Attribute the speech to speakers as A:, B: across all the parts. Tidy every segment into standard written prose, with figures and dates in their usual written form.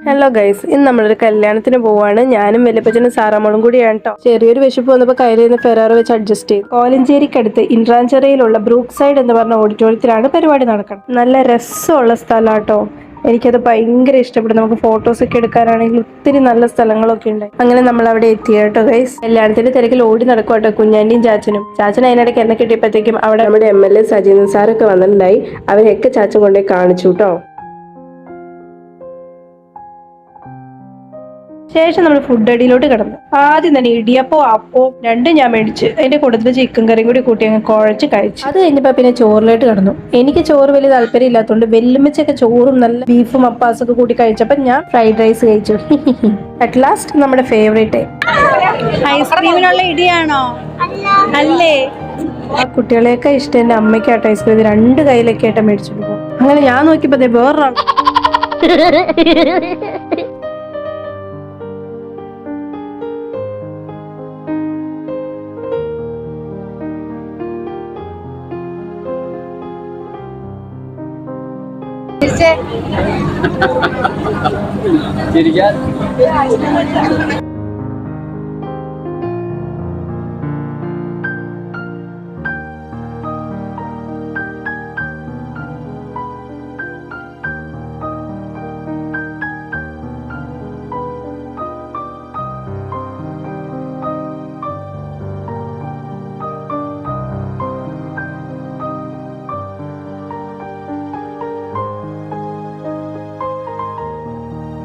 A: Hello guys, ഇന്ന് നമ്മളൊരു കല്യാണത്തിന് പോവാണ്. ഞാനും വല്യപ്പച്ചനും സാറാമോളും കൂടിയാണ് കേട്ടോ. ചെറിയൊരു വിശപ്പ് വന്നപ്പോൾ കയ്യിൽ നിന്ന് ഫെറാറോ വെച്ച് അഡ്ജസ്റ്റ് ചെയ്തു. കോലഞ്ചേരിക്കടുത്ത് ഇൻട്രാഞ്ചിറയിലുള്ള ബ്രൂക്ക് സൈഡ് എന്ന് പറഞ്ഞ ഓഡിറ്റോറിയത്തിലാണ് പരിപാടി നടക്കുന്നത്. നല്ല രസമുള്ള സ്ഥലമാട്ടോ. എനിക്കത് ഭയങ്കര ഇഷ്ടപ്പെട്ടു. നമുക്ക് ഫോട്ടോസ് ഒക്കെ എടുക്കാനാണെങ്കിൽ ഒത്തിരി നല്ല സ്ഥലങ്ങളൊക്കെ ഉണ്ട്. അങ്ങനെ നമ്മൾ അവിടെ എത്തി കേട്ടോ ഗൈസ്. കല്യാണത്തിന്റെ തിരക്കിൽ ഓടി നടക്കുവാട്ടോ കുഞ്ഞാന്റിയും ചാച്ചനും. ചാച്ചൻ അതിനിടയ്ക്ക് എന്നെ കിട്ടിയപ്പോഴത്തേക്കും അവിടെ നമ്മുടെ MLA സജീവൻ സാറൊക്കെ വന്നിട്ടുണ്ടായി. അവരെയൊക്കെ ചാച്ചൻ കൊണ്ടേ കാണിച്ചു കേട്ടോ. ശേഷം നമ്മൾ ഫുഡ് അടിയിലോട്ട് കിടന്നു. ആദ്യം തന്നെ ഇടിയപ്പോ അപ്പോ രണ്ടും ഞാൻ മേടിച്ച് അതിന്റെ കൂട്ടത്തിൽ ചിക്കൻ കറിയും കൂടി കൂട്ടി അങ്ങ് കുഴച്ച് കഴിച്ചു. അത് കഴിഞ്ഞപ്പോ പിന്നെ ചോറിലോട്ട് കിടന്നു. എനിക്ക് ചോറ് വലിയ താല്പര്യം ഇല്ലാത്തതുകൊണ്ട് വെല്ലുമിച്ചൊക്കെ ചോറും നല്ല ബീഫും അപ്പാസൊക്കെ കൂട്ടി കഴിച്ചപ്പോ ഞാൻ ഫ്രൈഡ് റൈസ് കഴിച്ചു. അറ്റ് ലാസ്റ്റ് നമ്മുടെ ഫേവറേറ്റ്
B: ഐസ്ക്രീമിനുള്ള ഇടിയാണോ? അല്ലേ?
A: ആ കുട്ടികളെയൊക്കെ ഇഷ്ടം എന്റെ അമ്മയ്ക്കാട്ടോ ഐസ്ക്രീം. രണ്ട് കയ്യിലൊക്കെ ആയിട്ട് മേടിച്ചിട്ട് പോകും. അങ്ങനെ ഞാൻ നോക്കിയപ്പോ വേറൊരാൾ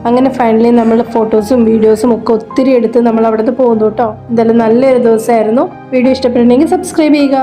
A: അങ്ങനെ ഫൈനലി നമ്മൾ ഫോട്ടോസും വീഡിയോസും ഒക്കെ ഒത്തിരി എടുത്ത് നമ്മൾ അവിടെ നിന്ന് പോകുന്നു കേട്ടോ. എന്തായാലും നല്ലൊരു ദിവസമായിരുന്നു. വീഡിയോ ഇഷ്ടപ്പെട്ടിട്ടുണ്ടെങ്കിൽ സബ്സ്ക്രൈബ് ചെയ്യുക.